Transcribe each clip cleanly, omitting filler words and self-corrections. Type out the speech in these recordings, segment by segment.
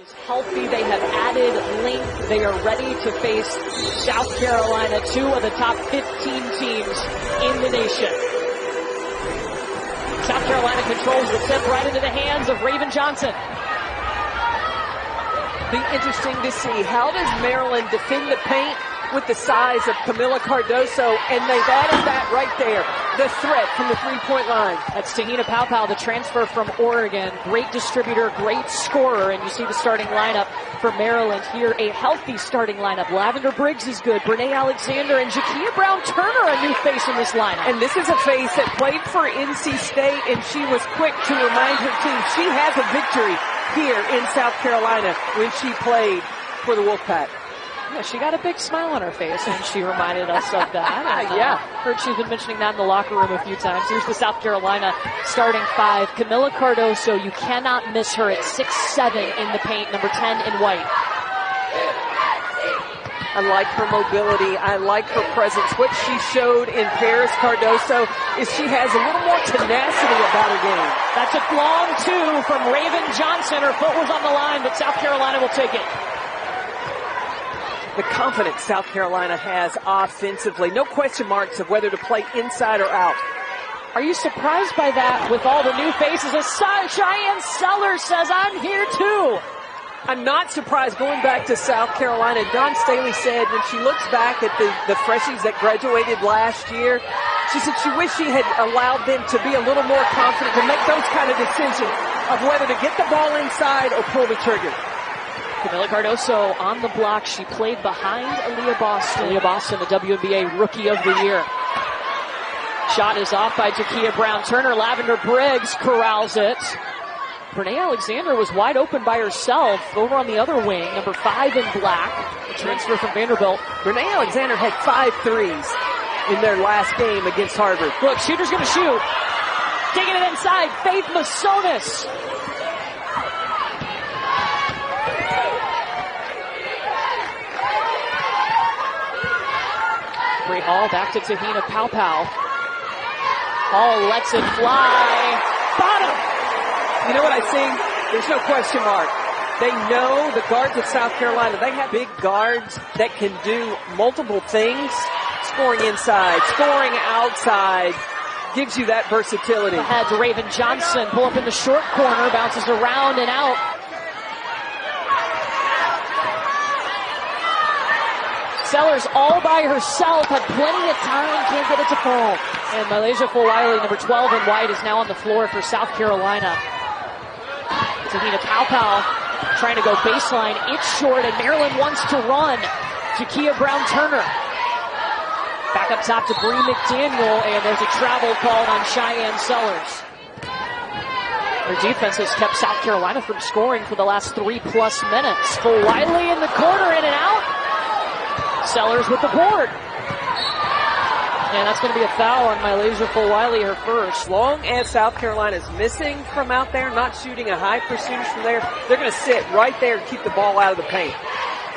Is healthy. They have added length. They are ready to face South Carolina, two of the top 15 teams in the nation. South Carolina controls the tip right into the hands of Raven Johnson. Be interesting to see, how does Maryland defend the paint with the size of Camila Cardoso, and they've added that right there, the threat from the three-point line. That's Te-Hina Paopao, the transfer from Oregon. Great distributor, great scorer, and you see the starting lineup for Maryland here. A healthy starting lineup. Lavender Briggs is good. Brene Alexander and Jakia Brown-Turner, a new face in this lineup. And this is a face that played for NC State, and she was quick to remind her team she has a victory here in South Carolina when she played for the Wolfpack. Yeah, she got a big smile on her face, and she reminded us of that. And, yeah. Heard she's been mentioning that in the locker room a few times. Here's the South Carolina starting five. Camila Cardoso, you cannot miss her at 6'7" in the paint, number 10 in white. I like her mobility. I like her presence. What she showed in Paris, Cardoso, is she has a little more tenacity about her game. That's a long two from Raven Johnson. Her foot was on the line, but South Carolina will take it. The confidence South Carolina has offensively. No question marks of whether to play inside or out. Are you surprised by that with all the new faces? As Cheyenne Sellers says, I'm here too. I'm not surprised going back to South Carolina. Dawn Staley said when she looks back at the freshies that graduated last year, she said she wished she had allowed them to be a little more confident to make those kind of decisions of whether to get the ball inside or pull the trigger. Camila Cardoso on the block. She played behind Aliyah Boston. Aliyah Boston, the WNBA Rookie of the Year. Shot is off by Jakia Brown-Turner. Lavender Briggs corrals it. Brene Alexander was wide open by herself over on the other wing. Number 5 in black. The transfer from Vanderbilt. Brene Alexander had 5 threes in their last game against Harvard. Look, shooter's going to shoot. Taking it inside. Faith Masonis. Bree Hall back to Te-Hina Paopao. Hall lets it fly. Bottom. You know what I see? There's no question mark. They know the guards of South Carolina. They have big guards that can do multiple things. Scoring inside, scoring outside. Gives you that versatility. Ahead to Raven Johnson. Pull up in the short corner. Bounces around and out. Sellers all by herself, had plenty of time, can't get it to fall. And MiLaysia Fulwiley, number 12 in white, is now on the floor for South Carolina. Te-Hina Paopao trying to go baseline. It's short, and Maryland wants to run. Jakia Brown-Turner. Back up top to Bree McDaniel, and there's a travel called on Cheyenne Sellers. Their defense has kept South Carolina from scoring for the last 3+ minutes. Fulwiley in the corner, in and out. Sellers with the board. And that's going to be a foul on MiLaysia Fulwiley, her first. As long as South Carolina's missing from out there, not shooting a high percentage from there, they're going to sit right there and keep the ball out of the paint.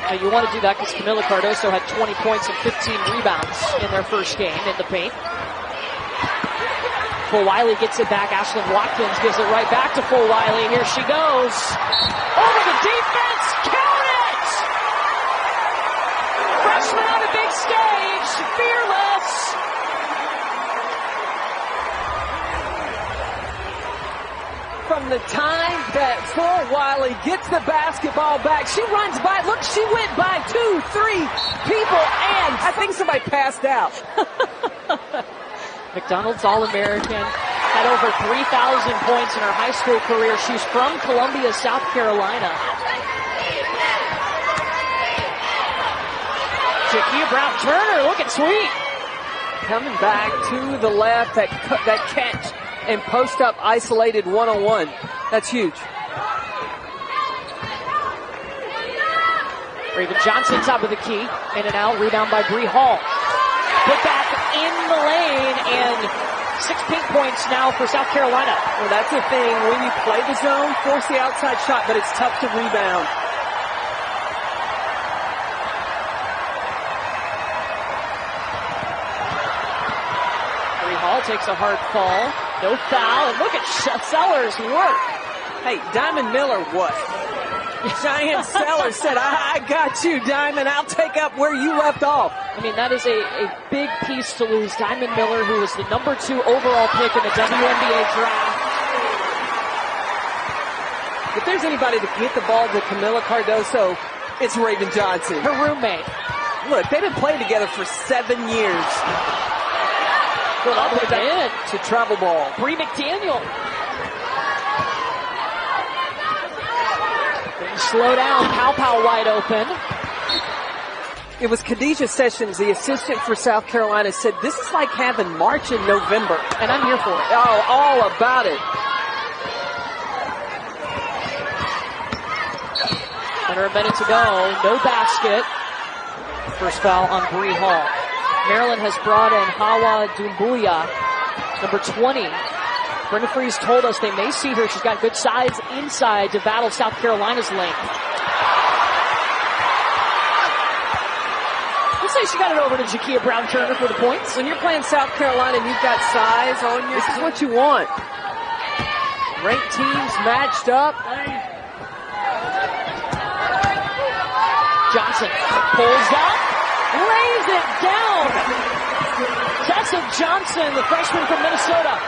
Now you want to do that because Camila Cardoso had 20 points and 15 rebounds in their first game in the paint. Fulwiley gets it back. Ashlyn Watkins gives it right back to Fulwiley. Here she goes. Over the defense. Count it! Freshman on a big stage. Fearless. From the time that Fulwiley gets the basketball back, she runs by. Look, she went by 2, 3 people, and I think somebody passed out. McDonald's All-American, had over 3,000 points in her high school career. She's from Columbia, South Carolina. Jakia Brown-Turner looking sweet. Coming back to the left, that catch and post-up isolated one-on-one. That's huge. Raven Johnson, top of the key. In and out, rebound by Bree Hall. Put back in the lane, and 6 pink points now for South Carolina. Well, that's the thing. When you play the zone, force the outside shot, but it's tough to rebound. Bree Hall takes a hard fall. No foul, and look at Sellers work. Hey, Diamond Miller, what? Cheyenne Sellers said, I got you, Diamond. I'll take up where you left off. I mean, that is a big piece to lose. Diamond Miller, who was the number 2 overall pick in the WNBA draft. If there's anybody to get the ball to Camila Cardoso, it's Raven Johnson. Her roommate. Look, they've been playing together for 7 years. Well, up and in. To travel ball. Bree McDaniel. Didn't slow down. Paopao wide open. It was Khadijah Sessions, the assistant for South Carolina, said this is like having March in November. And I'm here for it. Oh, all about it. Under a minute to go. No basket. First foul on Bree Hall. Maryland has brought in Hawa Dumbuya, number 20. Brenda Freeze told us they may see her. She's got good size inside to battle South Carolina's length. Let's say she got it over to Jakia Brown-Turner for the points. When you're playing South Carolina and you've got size on you, this is what you want. Ranked teams matched up. Johnson pulls up, lays it down. Tessa Johnson, the freshman from Minnesota.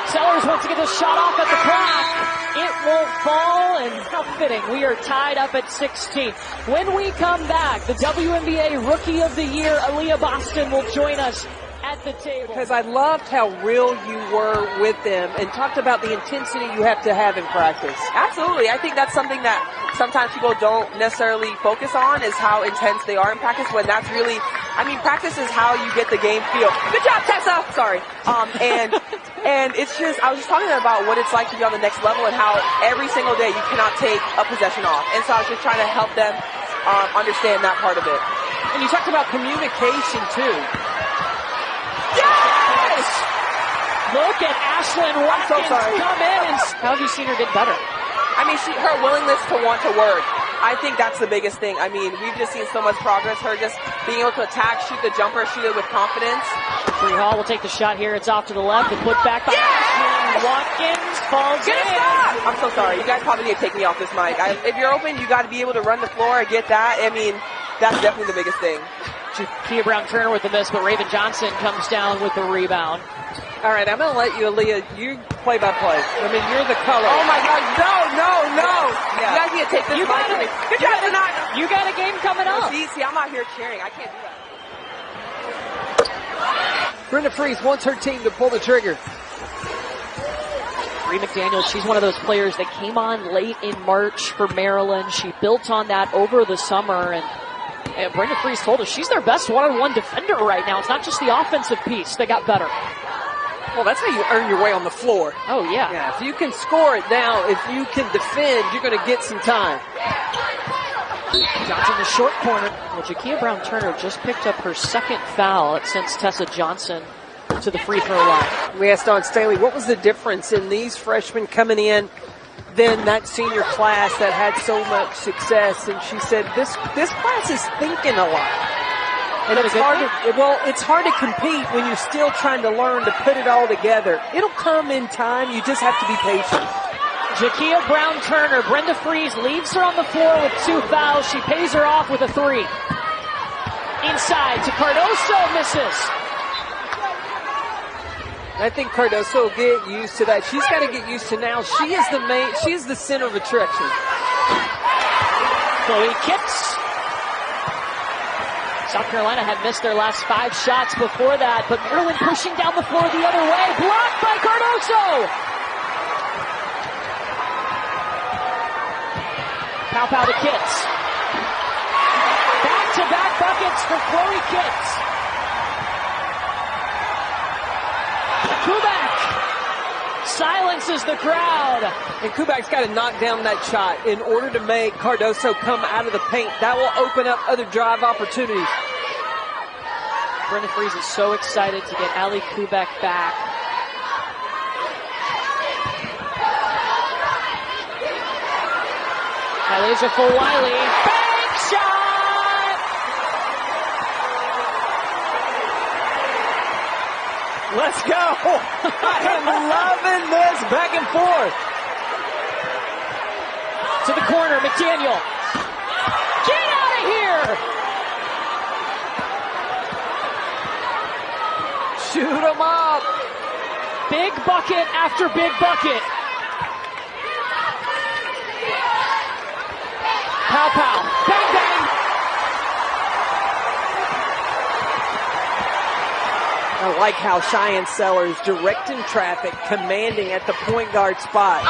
Sellers wants to get the shot off at the clock. It won't fall, and how fitting. We are tied up at 16. When we come back, the WNBA Rookie of the Year, Aliyah Boston, will join us at the table. Because I loved how real you were with them and talked about the intensity you have to have in practice. Absolutely. I think that's something that sometimes people don't necessarily focus on, is how intense they are in practice, when that's really, I mean, practice is how you get the game feel. Good job, Tessa! Sorry. And it's just, I was just talking about what it's like to be on the next level and how every single day you cannot take a possession off. And so I was just trying to help them understand that part of it. And you talked about communication too. Yes! Look at Ashlyn Watkins come in. And how have you seen her get better? I mean, her willingness to want to work. I think that's the biggest thing. I mean, we've just seen so much progress. Her just being able to attack, shoot the jumper, shoot it with confidence. Bree Hall will take the shot here. It's off to the left and put back by Ashlyn Watkins. Falls Get in. a stop! I'm so sorry. You guys probably need to take me off this mic. If you're open, you got to be able to run the floor and get that. I mean, that's definitely the biggest thing. Jakia Brown-Turner with the miss, but Raven Johnson comes down with the rebound. All right, I'm going to let you, Aliyah, you play by play. I mean, you're the color. Oh my God, no. Yeah. You guys need to take this mic from me. Good job tonight. You got a game coming up. See, I'm out here cheering. I can't do that. Brenda Freeze wants her team to pull the trigger. Bree McDaniel, she's one of those players that came on late in March for Maryland. She built on that over the summer, and Brenda Freeze told us she's their best one-on-one defender right now. It's not just the offensive piece that got better. Well, that's how you earn your way on the floor. Oh, yeah. If you can score it now, if you can defend, you're going to get some time. Johnson, the short corner. Well, Jakia Brown-Turner just picked up her second foul. It sends Tessa Johnson to the free throw line. We asked Dawn Staley, what was the difference in these freshmen coming in than that senior class that had so much success? And she said, this class is thinking a lot. And it's hard to compete when you're still trying to learn to put it all together. It'll come in time. You just have to be patient. Jakia Brown-Turner, Brenda Freeze leaves her on the floor with 2 fouls. She pays her off with a 3. Inside to Cardoso, misses. I think Cardoso will get used to that. She's got to get used to now. She is the center of attraction. Chloe Kitts. South Carolina had missed their last 5 shots before that, but Maryland pushing down the floor the other way. Blocked by Cardoso. Paopao to Kitts. Back-to-back buckets for Chloe Kitts. Kubak silences the crowd. And Kubak's got to knock down that shot in order to make Cardoso come out of the paint. That will open up other drive opportunities. Brenda Freeze is so excited to get Ali Kubak back. MiLaysia Fulwiley, bank shot! Let's go! I am loving this back and forth. To the corner, McDaniel. Get out of here! Shoot 'em up. Big bucket after big bucket. Paopao. Bang, bang. I like how Cheyenne Sellers directing traffic, commanding at the point guard spot.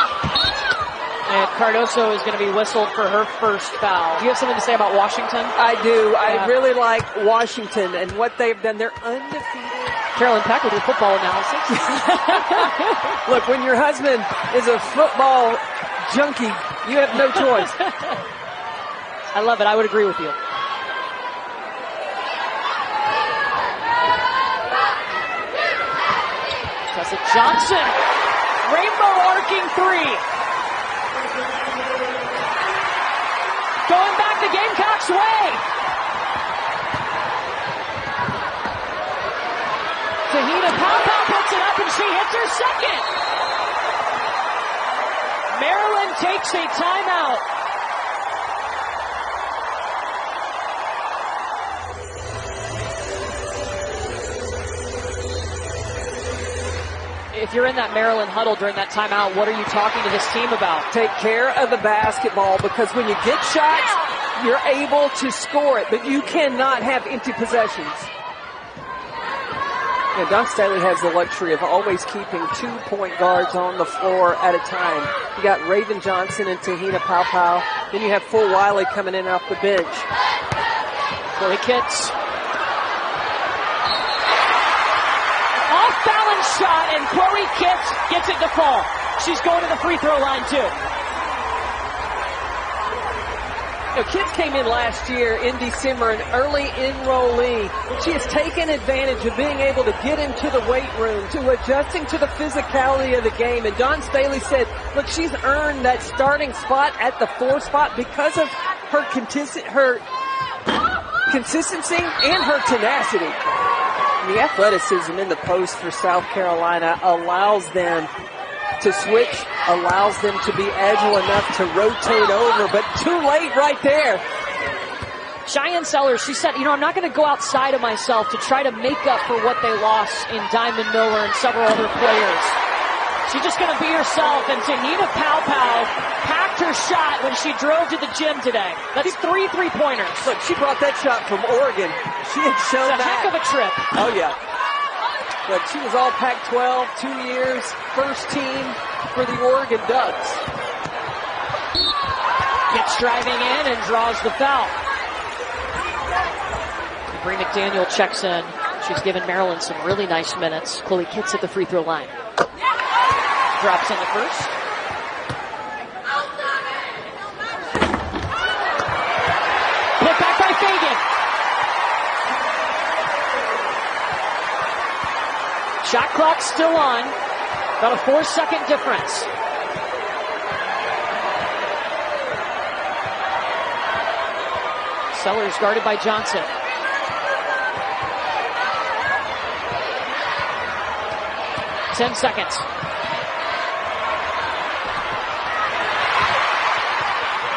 And Cardoso is going to be whistled for her first foul. Do you have something to say about Washington? I do. Yeah. I really like Washington and what they've done. They're undefeated. Carolyn Peck with your football analysis. Look, when your husband is a football junkie, you have no choice. I love it. I would agree with you. Tessa Johnson. Rainbow arcing three. Going back the Gamecocks' way. Te-Hina Paopao puts it up and she hits her second. Maryland takes a timeout. If you're in that Maryland huddle during that timeout, what are you talking to this team about? Take care of the basketball, because when you get shots, you're able to score it, but you cannot have empty possessions. Yeah, Don Staley has the luxury of always keeping 2 point guards on the floor at a time. You got Raven Johnson and Te-Hina Paopao. Then you have Fulwiley coming in off the bench. Chloe Kitts. Off-balance shot, and Chloe Kitts gets it to fall. She's going to the free throw line, too. You know, Kitts came in last year in December, an early enrollee. She has taken advantage of being able to get into the weight room, to adjusting to the physicality of the game. And Don Staley said, look, she's earned that starting spot at the 4 spot because of her consistency and her tenacity. The athleticism in the post for South Carolina allows them to switch, allows them to be agile enough to rotate over, but too late right there. Cheyenne Sellers, she said, I'm not going to go outside of myself to try to make up for what they lost in Diamond Miller and several other players. She's just going to be herself, and Te-Hina Paopao packed her shot when she drove to the gym today. That's 3 3-pointers. Look, she brought that shot from Oregon. She had shown it's a that. heck of a trip. Oh, yeah. Look, she was all Pac-12, 2 years, first team for the Oregon Ducks. Gets driving in and draws the foul. Bree McDaniel checks in. She's given Maryland some really nice minutes. Chloe Kitts at the free throw line. Drops in the first. Put back by Fagan. Shot clock still on. About a 4-second difference. Sellers guarded by Johnson. Ten seconds.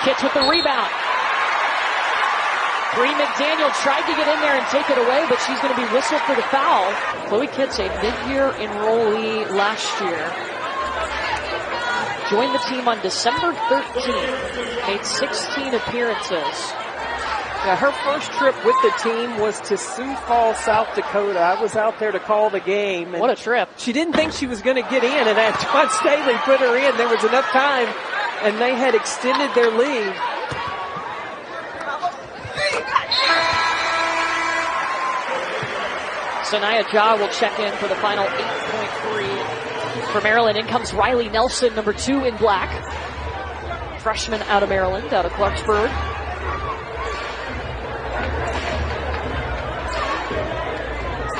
Kitts with the rebound. Bree McDaniel tried to get in there and take it away, but she's going to be whistled for the foul. Chloe Kitts, a mid-year enrollee last year. Joined the team on December 13th. Made 16 appearances. Now, her first trip with the team was to Sioux Falls, South Dakota. I was out there to call the game. And what a trip. She didn't think she was going to get in, and as John Staley put her in, there was enough time, and they had extended their lead. Sanaya Ja will check in for the final 8.3 for Maryland. In comes Riley Nelson, number 2 in black. Freshman out of Maryland, out of Clarksburg.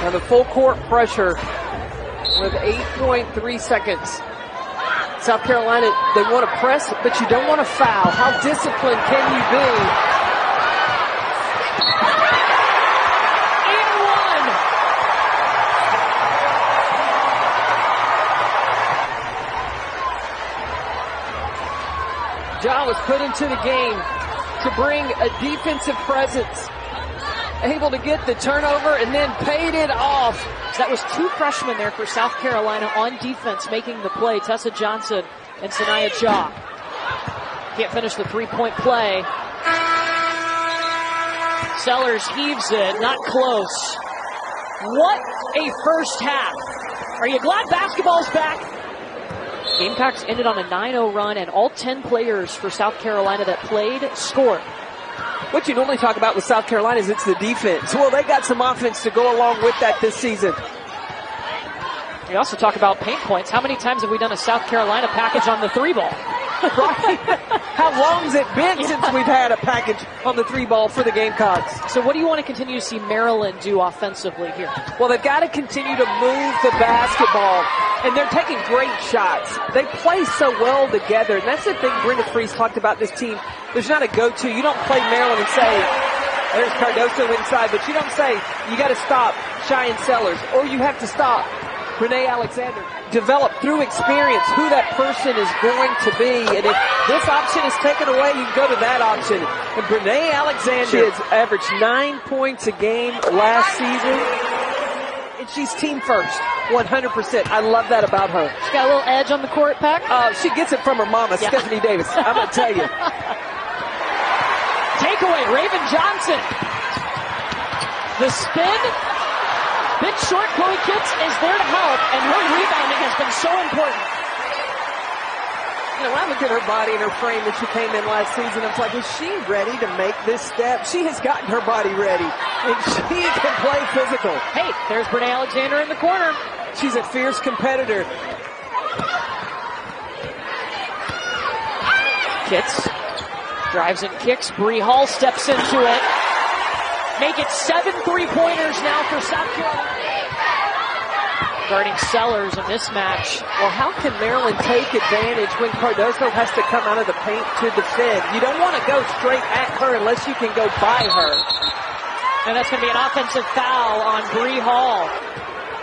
Now the full court pressure with 8.3 seconds. South Carolina, they want to press, but you don't want to foul. How disciplined can you be? And one. Ja was put into the game to bring a defensive presence, able to get the turnover and then paid it off. So that was 2 freshmen there for South Carolina on defense making the play. Tessa Johnson and Sanaya Ja. Can't finish the 3-point play. Sellers heaves it, not close. What a first half. Are you glad basketball's back? Gamecocks ended on a 9-0 run, and all 10 players for South Carolina that played scored. What you normally talk about with South Carolina is it's the defense. Well, they got some offense to go along with that this season. We also talk about paint points. How many times have we done a South Carolina package on the 3-ball? Right? How long's it been since we've had a package on the 3-ball for the Gamecocks? So what do you want to continue to see Maryland do offensively here? Well, they've got to continue to move the basketball, and they're taking great shots. They play so well together, and that's the thing Brenda Freese talked about this team. There's not a go-to. You don't play Maryland and say, there's Cardoso inside, but you don't say, you got to stop Cheyenne Sellers, or you have to stop Renee Alexander. Develop through experience who that person is going to be. And if this option is taken away, you can go to that option. And Renee Alexander has averaged 9 points a game last season. And she's team first, 100%. I love that about her. She's got a little edge on the court, Peck. She gets it from her mama, yeah. Stephanie Davis. I'm going to tell you. Takeaway, Raven Johnson. The spin. Bit short, Chloe Kitts is there to help, and her rebounding has been so important. You know, when I look at her body and her frame when she came in last season, I was like, is she ready to make this step? She has gotten her body ready, and she can play physical. Hey, there's Brene Alexander in the corner. She's a fierce competitor. Kitts drives and kicks. Bree Hall steps into it. Make it 7 3-pointers now for South Carolina. Guarding Sellers, a mismatch. Well, how can Maryland take advantage when Cardoso has to come out of the paint to defend? You don't want to go straight at her unless you can go by her. And that's going to be an offensive foul on Bree Hall.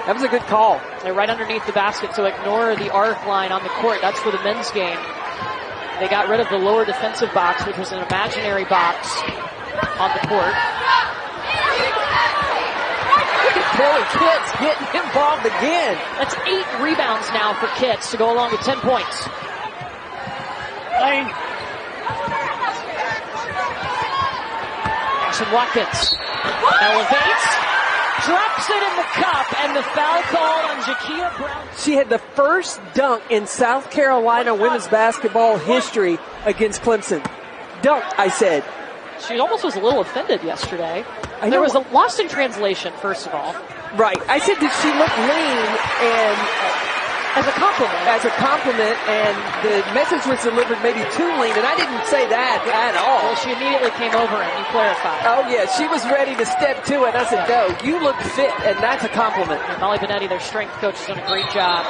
That was a good call. They're right underneath the basket, so ignore the arc line on the court. That's for the men's game. They got rid of the lower defensive box, which was an imaginary box on the court. Chloe Kitts getting involved again. That's 8 rebounds now for Kitts to go along with 10 points. Ashton Watkins elevates, drops it in the cup, and the foul call on Jakia Brown. She had the first dunk in South Carolina women's basketball history against Clemson. Dunk, I said. She almost was a little offended yesterday. There was a lost in translation, first of all. Right. I said, did she look lean? And as a compliment. As a compliment, and the message was delivered maybe too lean, and I didn't say that at all. Well, she immediately came over and you clarified. Oh, yeah. She was ready to step to it. I said, no, you look fit, and that's a compliment. And Molly Benetti, their strength coach, has done a great job.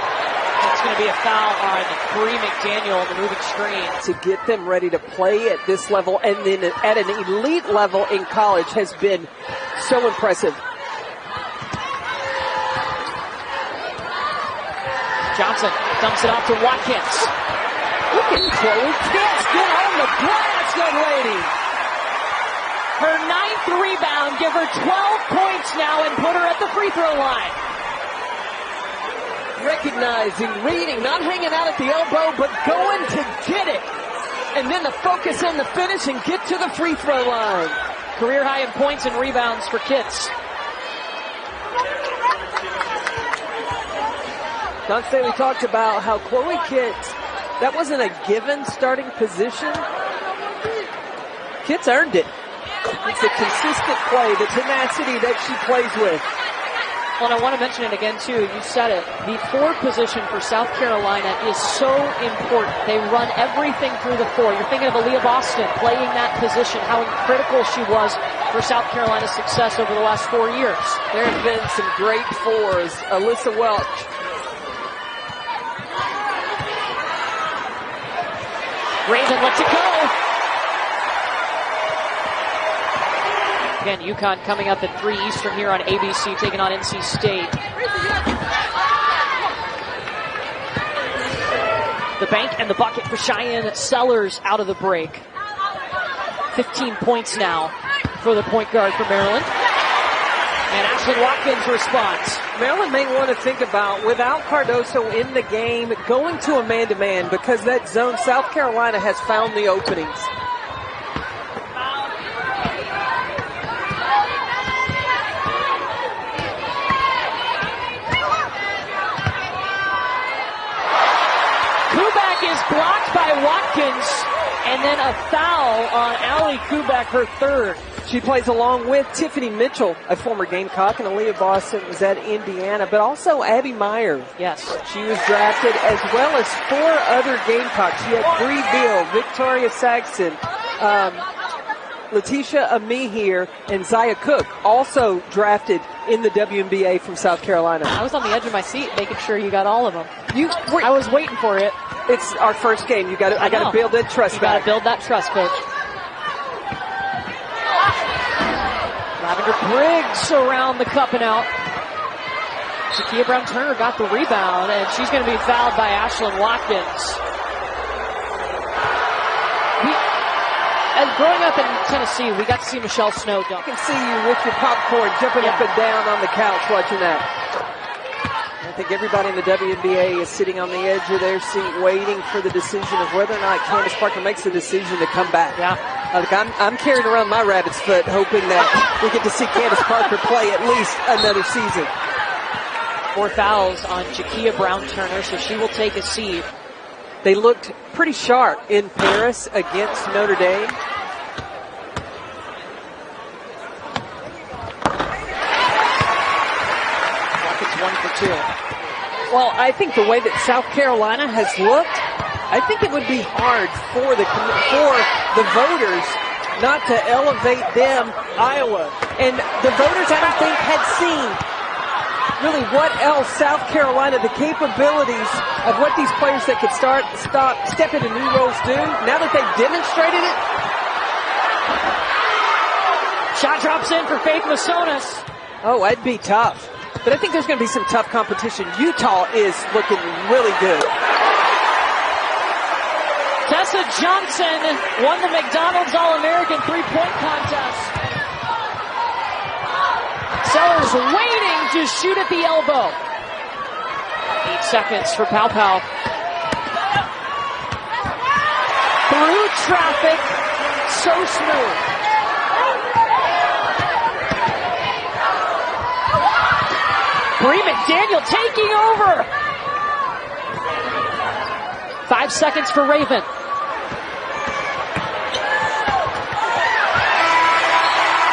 It's going to be a foul on Bree McDaniel on the moving screen. To get them ready to play at this level and then at an elite level in college has been so impressive. Johnson dumps it off to Watkins. Look at Chloe Kitts. Get on the glass, young lady. Her 9th rebound, give her 12 points now and put her at the free throw line. Recognizing, reading, not hanging out at the elbow, but going to get it. And then the focus on the finish and get to the free throw line. Career high in points and rebounds for Kitts. Don Staley talked about how Chloe Kitts, that wasn't a given starting position. Kitts earned it. It's the consistent play, the tenacity that she plays with. Well, and I want to mention it again, too. You said it. The 4 position for South Carolina is so important. They run everything through the 4. You're thinking of Aliyah Boston playing that position, how critical she was for South Carolina's success over the last 4 years. There have been some great 4s. Alyssa Welch. Raven lets it go. Again, UConn coming up at 3 Eastern here on ABC, taking on NC State. The bank and the bucket for Cheyenne Sellers out of the break. 15 points now for the point guard for Maryland. And Ashlyn Watkins responds. Maryland may want to think about, without Cardoso in the game, going to a man-to-man, because that zone, South Carolina has found the openings. Kubak is blocked by Watkins, and then a foul on Allie Kubak, her third. She plays along with Tiffany Mitchell, a former Gamecock, and Aliyah Boston was at Indiana, but also Abby Meyer. Yes. She was drafted, as well as 4 other Gamecocks. She had Bree Bill, Victoria Saxon, Letitia Amihir, and Zaya Cook, also drafted in the WNBA from South Carolina. I was on the edge of my seat making sure you got all of them. I was waiting for it. It's our first game. I got to build that trust. You got to build that trust, Coach. Lavender Briggs around the cup and out. Shakia Brown-Turner got the rebound, and she's going to be fouled by Ashlyn Watkins. As growing up in Tennessee, we got to see Michelle Snow dunk. I can see you with your popcorn jumping up and down on the couch watching that. I think everybody in the WNBA is sitting on the edge of their seat waiting for the decision of whether or not Candace Parker makes the decision to come back. Yeah. I'm carrying around my rabbit's foot hoping that we get to see Candace Parker play at least another season. 4 fouls on Shakia Brown-Turner, so she will take a seat. They looked pretty sharp in Paris against Notre Dame. It's 1 for 2. Well, I think the way that South Carolina has looked, I think it would be hard for the voters not to elevate them, Iowa. And the voters, I don't think, had seen really what else South Carolina, the capabilities of what these players that could step into new roles do. Now that they've demonstrated it. Shot drops in for Faith Masonis. Oh, that'd be tough. But I think there's going to be some tough competition. Utah is looking really good. Tessa Johnson won the McDonald's All-American three-point contest. Sellers waiting to shoot at the elbow. 8 seconds for Paopao. Through traffic, so smooth. Bree McDaniel taking over. 5 seconds for Raven.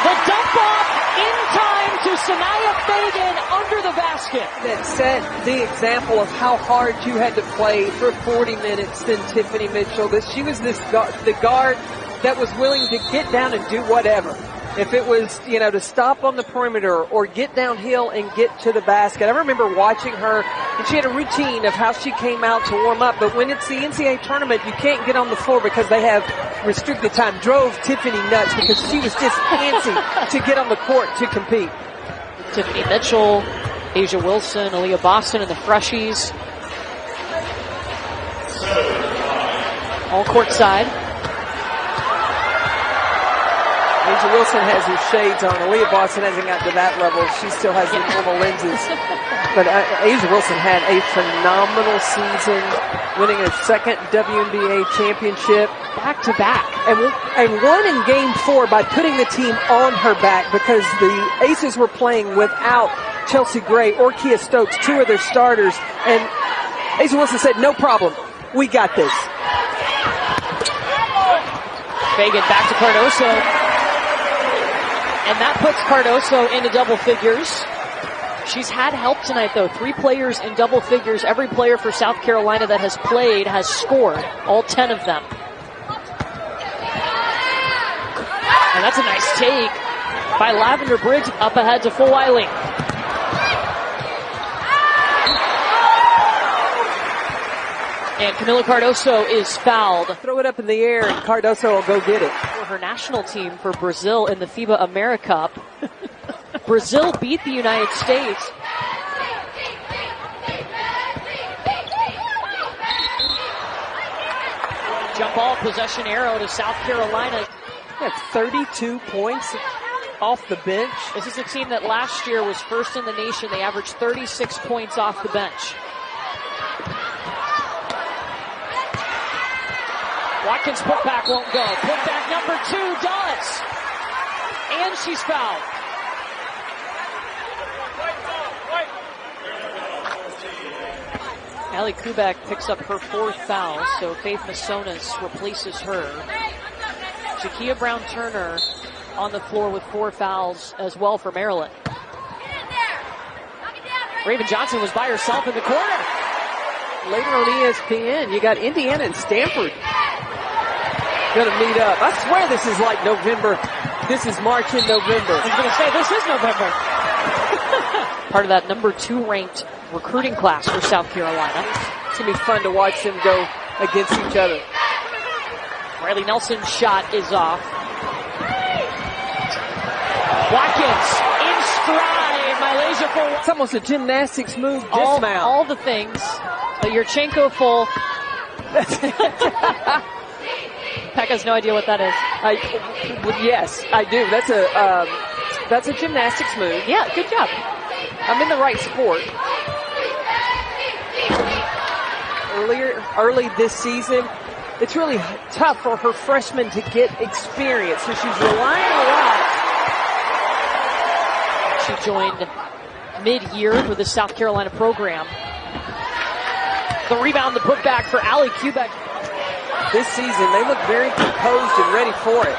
The dump off in time to Sanaya Fagan under the basket. That set the example of how hard you had to play for 40 minutes than Tiffany Mitchell. She was the guard that was willing to get down and do whatever. If it was, to stop on the perimeter or get downhill and get to the basket. I remember watching her, and she had a routine of how she came out to warm up. But when it's the NCAA tournament, you can't get on the floor because they have restricted time. Drove Tiffany nuts because she was just antsy to get on the court to compete. Tiffany Mitchell, Asia Wilson, Aliyah Boston, and the Freshies. All courtside. Asia Wilson has her shades on. Aliyah Boston hasn't gotten to that level. She still has the normal lenses. But Asia Wilson had a phenomenal season, winning her second WNBA championship. Back-to-back. And won in Game 4 by putting the team on her back because the Aces were playing without Chelsea Gray or Kia Stokes, 2 of their starters. And Asia Wilson said, no problem. We got this. Fagan back to Cardoso. And that puts Cardoso into double figures. She's had help tonight, though. 3 players in double figures. Every player for South Carolina that has played has scored. All 10 of them. And that's a nice take by Lavender Briggs up ahead to Fulwiley. And Camila Cardoso is fouled. Throw it up in the air and Cardoso will go get it. For her national team for Brazil in the FIBA AmeriCup. Brazil beat the United States. Jump ball possession arrow to South Carolina. That's 32 points off the bench. This is a team that last year was first in the nation. They averaged 36 points off the bench. Watkins putback won't go. Putback number 2 does. And she's fouled. Allie Kubak picks up her 4th foul, so Faith Masonis replaces her. Jakia Brown-Turner on the floor with 4 fouls as well for Maryland. Raven Johnson was by herself in the corner. Later on ESPN, you got Indiana and Stanford going to meet up. I swear this is like November. This is March and November. I was going to say, this is November. Part of that number 2 ranked recruiting class for South Carolina. It's going to be fun to watch them go against each other. Riley Nelson's shot is off. Watkins in stride. MiLaysia Fulwiley. It's almost a gymnastics move dismount. All the things. But Yurchenko full. Peck has no idea what that is. Yes, I do. That's a gymnastics move. Yeah, good job. I'm in the right sport. Early this season, it's really tough for her freshmen to get experience, so she's relying a lot. She joined mid-year for the South Carolina program. The rebound, the putback for Allie Kubak. This season, they look very composed and ready for it.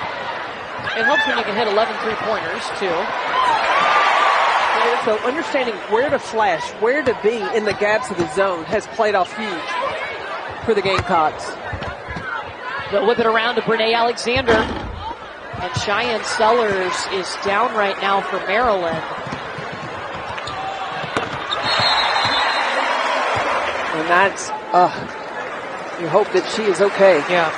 It helps when you can hit 11 three-pointers, too. So understanding where to flash, where to be in the gaps of the zone has played off huge for the Gamecocks. They'll whip it around to Brene Alexander. And Cheyenne Sellers is down right now for Maryland. And that's, you hope that she is okay. Yeah.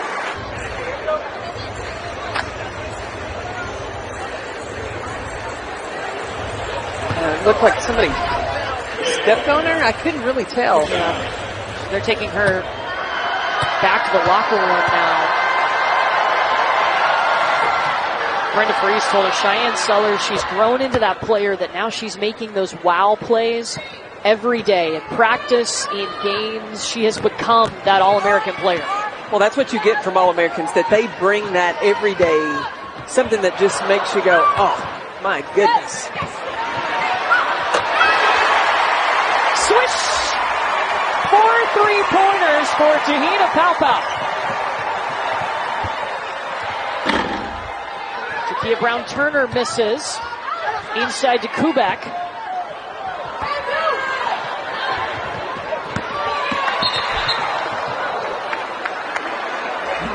It looked like somebody stepped on her. I couldn't really tell. Yeah. They're taking her back to the locker room now. Brenda Freese told us Cheyenne Sellers, she's grown into that player that now she's making those wow plays every day. In practice, in games, she has become that All-American player. Well, that's what you get from All-Americans, that they bring that every day, something that just makes you go, oh, my goodness. Swish! 4 3-pointers for Te-Hina Paopao. Jakia Brown-Turner misses. Inside to Kubak.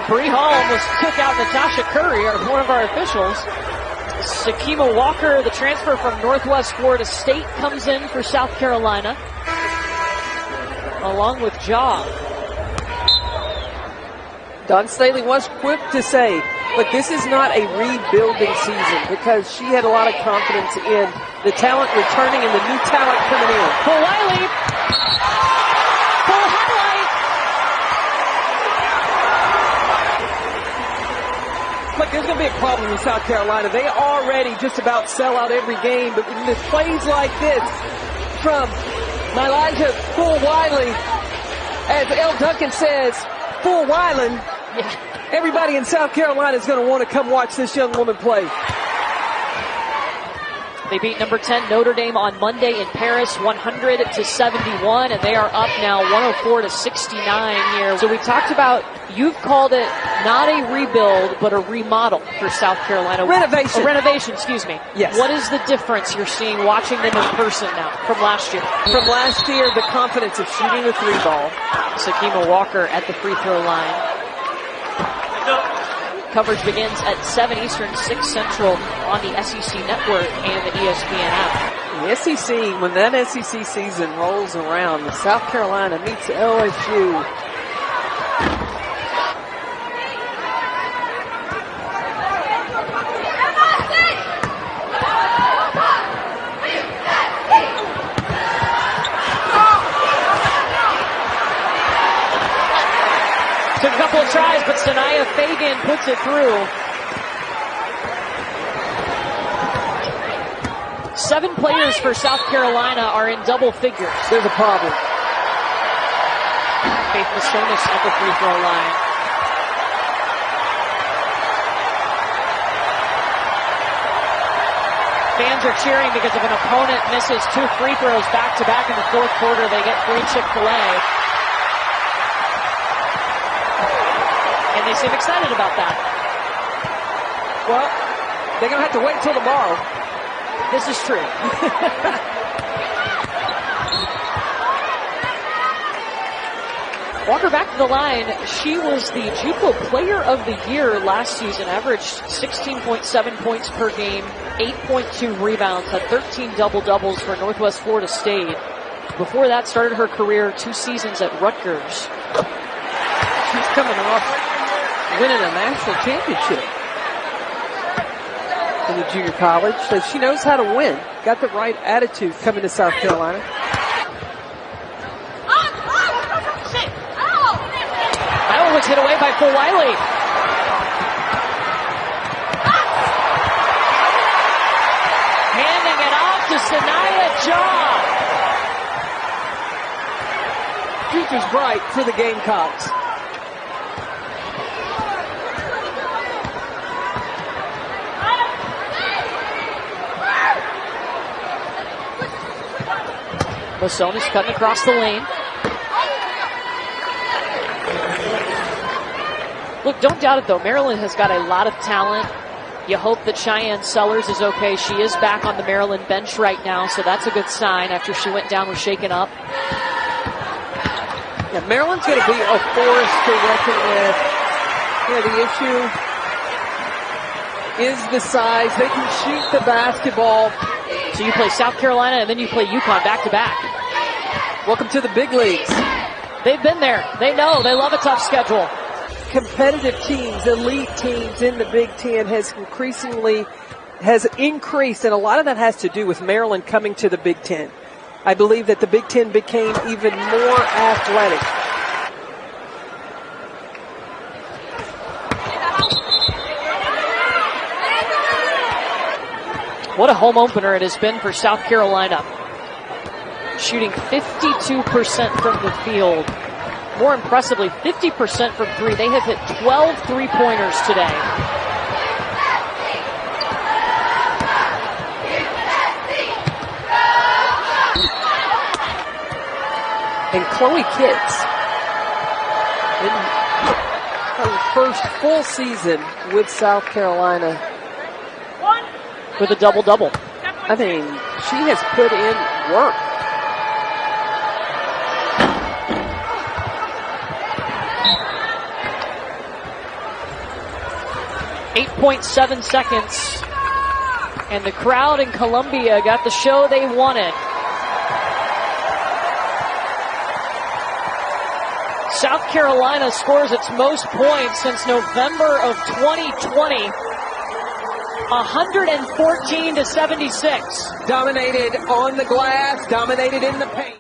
Bree Hall almost took out Natasha Curry, one of our officials. Sakima Walker, the transfer from Northwest Florida State, comes in for South Carolina, along with Ja. Don Staley was quick to say, look, this is not a rebuilding season, because she had a lot of confidence in the talent returning and the new talent coming in. Fulwiley. Full highlight. Look, there's going to be a problem with South Carolina. They already just about sell out every game, but when the plays like this from MiLaysia Fulwiley, as El Duncan says, Fulwiley, Yeah. everybody in South Carolina is going to want to come watch this young woman play. They beat number 10 Notre Dame on Monday in Paris, 100-71, and they are up now 104-69 here. So we talked about, you've called it not a rebuild, but a remodel for South Carolina. Renovation. A renovation, excuse me. Yes. What is the difference you're seeing watching them in person now from last year? From last year, the confidence of shooting the 3-ball. Sakima Walker at the free throw line. Coverage begins at 7 Eastern, 6 Central on the SEC Network and the ESPN app. The SEC, when that SEC season rolls around, South Carolina meets LSU. Took a couple of tries, but puts it through. 7 players for South Carolina are in double figures. There's a problem. Faith Masonis at the free throw line. Fans are cheering because if an opponent misses 2 free throws back-to-back in the fourth quarter, they get free Chick-fil-A. And they seem excited about that. Well, they're going to have to wait until tomorrow. This is true. Walker back to the line. She was the JUCO Player of the Year last season. Averaged 16.7 points per game, 8.2 rebounds, had 13 double-doubles for Northwest Florida State. Before that, started her career 2 seasons at Rutgers. She's coming off winning a national championship in the junior college, so she knows how to win. Got the right attitude coming to South Carolina. That was hit away by Fulwiley. Handing it off to Sanaya Jaw. Future's bright for the Gamecocks. Masonis cutting across the lane. Look, don't doubt it though. Maryland has got a lot of talent. You hope that Cheyenne Sellers is okay. She is back on the Maryland bench right now, so that's a good sign after she went down with shaken up. Yeah, Maryland's going to be a force to reckon with. Yeah, the issue is the size. They can shoot the basketball. So you play South Carolina and then you play UConn back to back. Welcome to the big leagues. They've been there. They know. They love a tough schedule. Competitive teams, elite teams in the Big Ten has increased, and a lot of that has to do with Maryland coming to the Big Ten. I believe that the Big Ten became even more athletic. What a home opener it has been for South Carolina. Shooting 52% from the field. More impressively, 50% from 3. They have hit 12 three-pointers today. And Chloe Kitts, in her first full season with South Carolina, with a double-double. I mean, she has put in work. .7 seconds, and the crowd in Columbia got the show they wanted. South Carolina scores its most points since November of 2020, 114-76. Dominated on the glass, dominated in the paint.